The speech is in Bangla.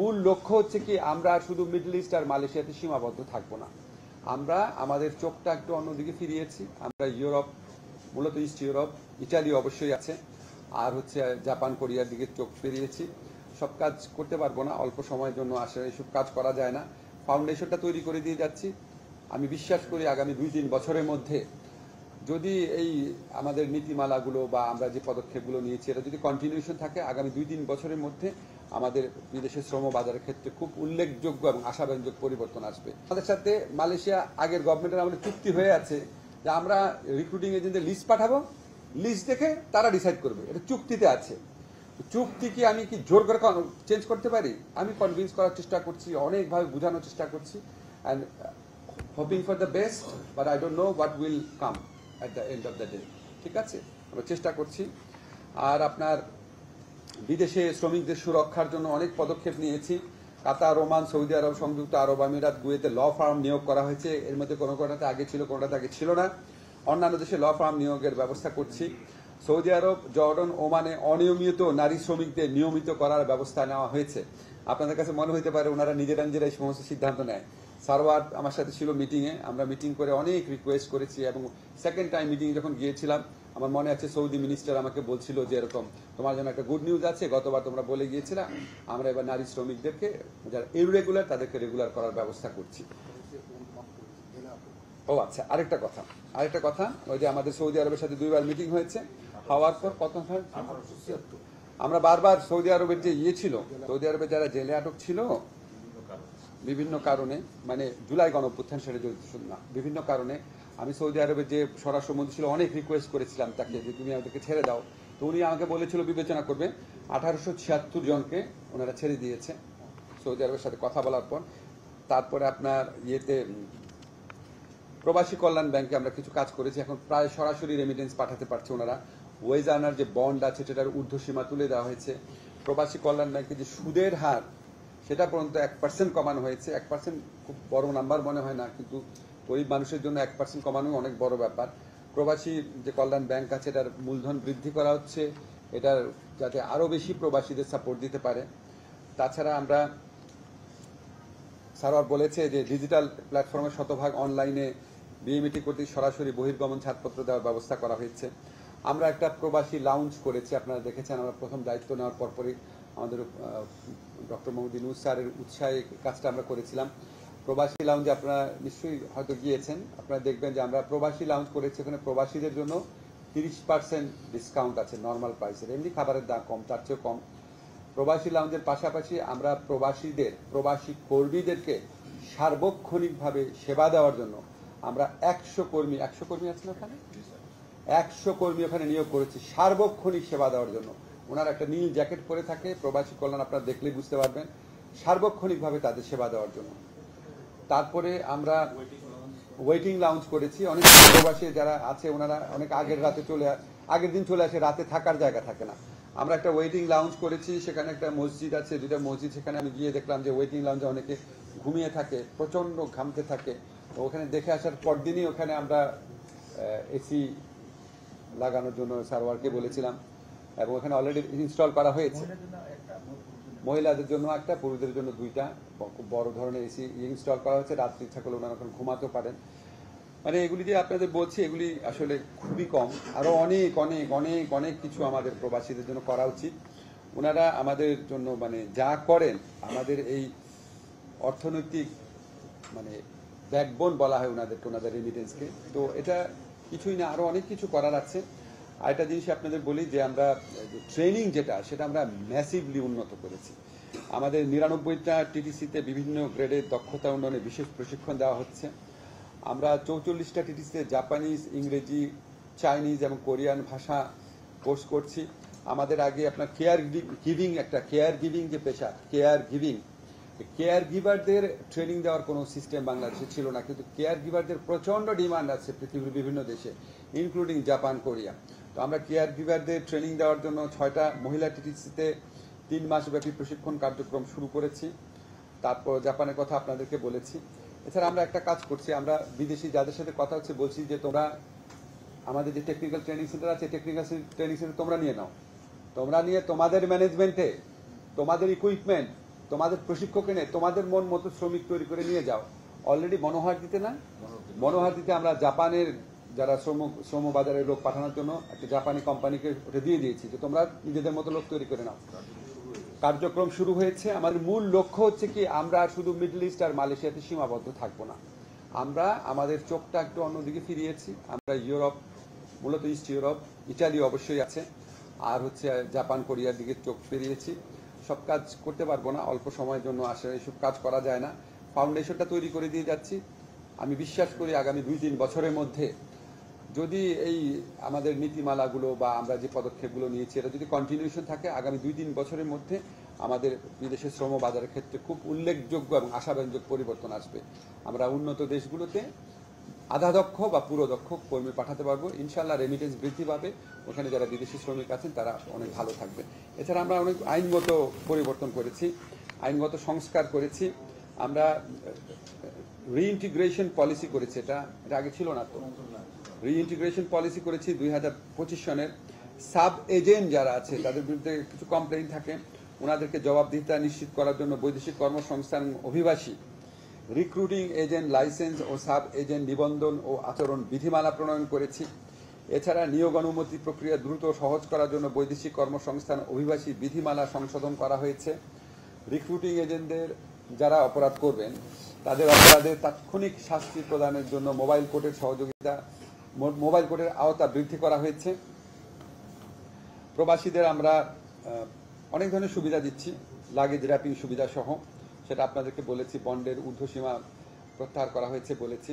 মূল লক্ষ্য হচ্ছে কি আমরা শুধু মিডল ইস্ট আর মালয়েশিয়াতে সীমাবদ্ধ থাকবো না, আমরা আমাদের চোখটা একটু অন্যদিকে ফিরিয়েছি। আমরা ইউরোপ, মূলত ইস্ট ইউরোপ, ইটালি অবশ্যই আছে, আর হচ্ছে জাপান কোরিয়ার দিকে চোখ ফিরিয়েছি। সব কাজ করতে পারবো না, অল্প সময়ের জন্য আসলে এসব কাজ করা যায় না। ফাউন্ডেশনটা তৈরি করে দিয়ে যাচ্ছি। আমি বিশ্বাস করি আগামী 2-3 বছরের মধ্যে যদি এই আমাদের নীতিমালাগুলো বা আমরা যে পদক্ষেপগুলো নিয়েছি এটা যদি কন্টিনিউশন থাকে, আগামী 2-3 বছরের মধ্যে আমাদের বিদেশের শ্রম বাজারের ক্ষেত্রে খুব উল্লেখযোগ্য এবং আশাব্যঞ্জক পরিবর্তন আসবে। আমাদের সাথে মালয়েশিয়া আগের গভর্নমেন্টের আমাদের চুক্তি হয়ে আছে যে আমরা রিক্রুটিং এজেন্টদের লিস্ট পাঠাবো, লিস্ট দেখে তারা ডিসাইড করবে, এটা চুক্তিতে আছে। চুক্তি কি আমি কি জোর করে চেঞ্জ করতে পারি? আমি কনভিন্স করার চেষ্টা করছি, অনেকভাবে বোঝানোর চেষ্টা করছি, and hoping for the best, but I don't know what will come at the end of the day. ঠিক আছে, আমরা চেষ্টা করছি। আর আপনার বিদেশে শ্রমিকদের সুরক্ষার জন্য অনেক পদক্ষেপ নিয়েছি। কাতার, ওমান, সৌদি আরব, সংযুক্ত আরব আমিরাত, কুয়েতে ল ফার্ম নিয়োগ করা হয়েছে। এর মধ্যে কোনোটাতে আগে ছিল, কোনোটাতে আগে ছিল না। অন্যান্য দেশে ল ফার্ম নিয়োগের ব্যবস্থা করছি। সৌদি আরব, জর্ডন, ওমানে অনিয়মিত নারী শ্রমিকদের নিয়মিত করার ব্যবস্থা নেওয়া হয়েছে। আপনাদের কাছে মনে হতে পারে ওনারা নিজেরাই সমস্ত সিদ্ধান্ত নেয়। সারওয়ার আমার সাথে ছিল মিটিংয়ে, আমরা মিটিং করে অনেক রিকোয়েস্ট করেছি, এবং সেকেন্ড টাইম মিটিং যখন গিয়েছিলাম আমার মনে আছে সৌদি মিনিস্টার আমাকে বলছিল যে এরকম তোমার জন্য একটা গুড নিউজ আছে, গতবার তোমরা বলে গিয়েছিলাম, আমরা এবার নারী শ্রমিকদেরকে যারা ইরেগুলার তাদেরকে রেগুলার করার ব্যবস্থা করছি। ও আচ্ছা, আরেকটা কথা, ওই যে আমাদের সৌদি আরবের সাথে 2বার মিটিং হয়েছে, হওয়ার পর কত হয়, আমরা বারবার সৌদি আরবের যে ছিল, সৌদি আরবে যারা জেলে আটক ছিল বিভিন্ন কারণে, মানে জুলাই গণঅভ্যুত্থান সেটা না, বিভিন্ন কারণে আমি সৌদি আরবের যে স্বরাষ্ট্রমন্ত্রী ছিল অনেক রিকোয়েস্ট করেছিলাম তাকে যে তুমি আমাদেরকে ছেড়ে দাও। তো উনি আমাকে বলেছিল বিবেচনা করবে। 1876 জনকে ওনারা ছেড়ে দিয়েছে সৌদি আরবের সাথে কথা বলার পর। তারপরে আপনার প্রবাসী কল্যাণ ব্যাংকে আমরা কিছু কাজ করেছি, এখন প্রায় সরাসরি রেমিটেন্স পাঠাতে পারছে ওনারা। ওয়েজ আর্নার যে বন্ড আছে সেটার ঊর্ধ্বসীমা তুলে দেওয়া হয়েছে। প্রবাসী কল্যাণ ব্যাংকে যে সুদের হার সেটা পর্যন্ত 1% কমানো হয়েছে। 1% খুব বড় নাম্বার মনে হয় না, কিন্তু গরিব মানুষের জন্য 1% কমানো অনেক বড় ব্যাপার। প্রবাসী যে কল্যাণ ব্যাংক আছে এটার মূলধন বৃদ্ধি করা হচ্ছে, এটার যাতে আরও বেশি প্রবাসীদের সাপোর্ট দিতে পারে। তাছাড়া আমরা সারোয়ার বলেছে যে ডিজিটাল প্ল্যাটফর্মে শতভাগ অনলাইনে বিএমইটি কর্তৃক সরাসরি বহির্গমন ছাড়পত্র দেওয়ার ব্যবস্থা করা হয়েছে। আমরা একটা প্রবাসী লাউঞ্জ করেছি, আপনারা দেখেছেন। আমরা প্রথম দায়িত্ব নেওয়ার পরপরই আমাদের ডক্টর মোহাম্মদ ইউনূস স্যারের উৎসাহে কাজটা আমরা করেছিলাম। প্রবাসী লাউঞ্জে আপনারা নিশ্চয়ই হয়তো গিয়েছেন, আপনারা দেখবেন যে আমরা প্রবাসী লাউঞ্জ করেছি। ওখানে প্রবাসীদের জন্য 30% ডিসকাউন্ট আছে নর্মাল প্রাইসের, এমনি খাবারের দাম কম, তার চেয়েও কম। প্রবাসী লাউঞ্জের পাশাপাশি আমরা প্রবাসী কর্মীদেরকে সার্বক্ষণিকভাবে সেবা দেওয়ার জন্য আমরা 100 কর্মী আছে না ওখানে, 100 কর্মী ওখানে নিয়োগ করেছি সার্বক্ষণিক সেবা দেওয়ার জন্য। ওনারা একটা নীল জ্যাকেট পরে থাকে, প্রবাসী কল্যাণ আপনারা দেখলেই বুঝতে পারবেন, সার্বক্ষণিকভাবে তাদের সেবা দেওয়ার জন্য। তারপরে আমরা ওয়েটিং লাউঞ্জ করেছি। অনেক প্রবাসী যারা আছে ওনারা অনেক আগের দিন চলে আসে, রাতে থাকার জায়গা থাকে না। আমরা একটা ওয়েটিং লাউঞ্জ করেছি, সেখানে একটা মসজিদ আছে, 2টা মসজিদ, সেখানে আমি গিয়ে দেখলাম যে ওয়েটিং লাউঞ্জে অনেকে ঘুমিয়ে থাকে, প্রচন্ড ঘামতে থাকে। তো ওখানে দেখে আসার পরদিনই ওখানে আমরা এসি লাগানোর জন্য সারোয়ারকে বলেছিলাম, এবং ওখানে অলরেডি ইনস্টল করা হয়েছে। মহিলাদের জন্য একটা, পুরুষদের জন্য 2টা খুব বড় ধরনের এসি ইনস্টল করা হয়েছে। রাত্রি ইচ্ছা করলে ওনারা ওখানে ঘুমাতে পারেন। মানে এগুলি যে আপনাদের বলছি এগুলি আসলে খুবই কম, আরো অনেক অনেক অনেক অনেক কিছু আমাদের প্রবাসীদের জন্য করা উচিত। ওনারা আমাদের জন্য মানে যা করেন, আমাদের এই অর্থনৈতিক মানে ব্যাকবোন বলা হয় ওনাদেরকে, ওনাদের রেমিটেন্সকে। তো এটা কিছুই না, আরো অনেক কিছু করার আছে। আরেকটা জিনিস আপনাদের বলি যে আমরা ট্রেনিং সেটা আমরা ম্যাসিভলি উন্নত করেছি। আমাদের 99টা টিটিসিতে বিভিন্ন গ্রেডের দক্ষতা উন্নয়নে বিশেষ প্রশিক্ষণ দেওয়া হচ্ছে। আমরা 44টা টিটিসিতে জাপানিজ, ইংরেজি, চাইনিজ এবং কোরিয়ান ভাষা কোর্স করছি। আমাদের আগে আপনার কেয়ার গিভিং যে পেশা, কেয়ার গিভারদের ট্রেনিং দেওয়ার কোনো সিস্টেম বাংলাদেশে ছিল না, কিন্তু কেয়ার গিভারদের প্রচন্ড ডিমান্ড আছে পৃথিবীর বিভিন্ন দেশে, ইনক্লুডিং জাপান, কোরিয়া। তো আমরা কেয়ার গিভারদের ট্রেনিং দেওয়ার জন্য 6টা মহিলা টিটিসিতে 3 মাস ব্যাপী প্রশিক্ষণ কার্যক্রম শুরু করেছি। তারপর জাপানের কথা আপনাদেরকে বলেছি। এছাড়া আমরা একটা কাজ করছি, আমরা বিদেশি যাদের সাথে কথা হচ্ছে বলছি যে তোমরা আমাদের যে টেকনিক্যাল ট্রেনিং সেন্টার আছে, টেকনিক্যাল ট্রেনিং সেন্টার তোমরা নিয়ে নাও, তোমরা নিয়ে তোমাদের ম্যানেজমেন্টে, তোমাদের ইকুইপমেন্ট, তোমাদের প্রশিক্ষক এনে তোমাদের মন মতো শ্রমিক তৈরি করে নিয়ে যাও। অলরেডি মনোহারদিতে না, মনোহারদিতে আমরা জাপানের যারা শ্রম বাজারের লোক পাঠানোর জন্য একটা জাপানি কোম্পানিকে ওটা দিয়ে দিয়েছি যে তোমরা নিজেদের মতো লোক তৈরি করে নাও। কার্যক্রম শুরু হয়েছে। আমাদের মূল লক্ষ্য হচ্ছে কি, আমরা শুধু মিডল ইস্ট আর মালয়েশিয়াতে সীমাবদ্ধ থাকবো না। আমরা আমাদের চোখটা একটু অন্যদিকে ফিরিয়েছি। আমরা ইউরোপ, মূলত ইস্ট ইউরোপ, ইটালি অবশ্যই আছে, আর হচ্ছে জাপান, কোরিয়ার দিকে চোখ ফিরিয়েছি। সব কাজ করতে পারবো না, অল্প সময়ের জন্য আসলে এইসব কাজ করা যায় না। ফাউন্ডেশনটা তৈরি করে দিয়ে যাচ্ছি। আমি বিশ্বাস করি আগামী 2-3 বছরের মধ্যে যদি এই আমাদের নীতিমালাগুলো বা আমরা যে পদক্ষেপগুলো নিয়েছি এটা যদি কন্টিনিউশন থাকে, আগামী 2-3 বছরের মধ্যে আমাদের বিদেশের শ্রম বাজারের ক্ষেত্রে খুব উল্লেখযোগ্য এবং আশাব্যঞ্জক পরিবর্তন আসবে। আমরা উন্নত দেশগুলোতে আধা দক্ষ বা পুরো দক্ষ কর্মী পাঠাতে পারবো। ইনশাল্লাহ রেমিটেন্স বৃদ্ধি পাবে, ওখানে যারা বিদেশি শ্রমিক আছেন তারা অনেক ভালো থাকবে। এছাড়া আমরা অনেক আইনগত পরিবর্তন করেছি, আইনগত সংস্কার করেছি। আমরা রিইন্টিগ্রেশন পলিসি করেছি, এটা আগে ছিল না তো। রিইন্টিগ্রেশন পলিসি করেছি 2025 সনের। সাব এজেন্ট যারা আছে তাদের বিরুদ্ধে কিছু কমপ্লেইন থাকে, ওনাদেরকে জবাবদিহিতা নিশ্চিত করার জন্য বৈদেশিক কর্মসংস্থান অভিবাসী রিক্রুটিং এজেন্ট লাইসেন্স ও সাব এজেন্ট নিবন্ধন ও আচরণ বিধিমালা প্রণয়ন করেছি। এছাড়া নিয়োগ অনুমতি প্রক্রিয়া দ্রুত সহজ করার জন্য বৈদেশিক কর্মসংস্থান অভিবাসী বিধিমালা সংশোধন করা হয়েছে। রিক্রুটিং এজেন্টদের যারা অপরাধ করবেন তাদের অপরাধের তাৎক্ষণিক শাস্তি প্রদানের জন্য মোবাইল কোর্টের সহযোগিতা, মোবাইল কোর্টের আওতা বৃদ্ধি করা হয়েছে। প্রবাসীদের আমরা অনেক ধরনের সুবিধা দিচ্ছি, লাগেজ র্যাপিং সুবিধা সহ, সেটা আপনাদেরকে বলেছি। বন্ডের ঊর্ধ্বসীমা প্রত্যাহার করা হয়েছে বলেছি।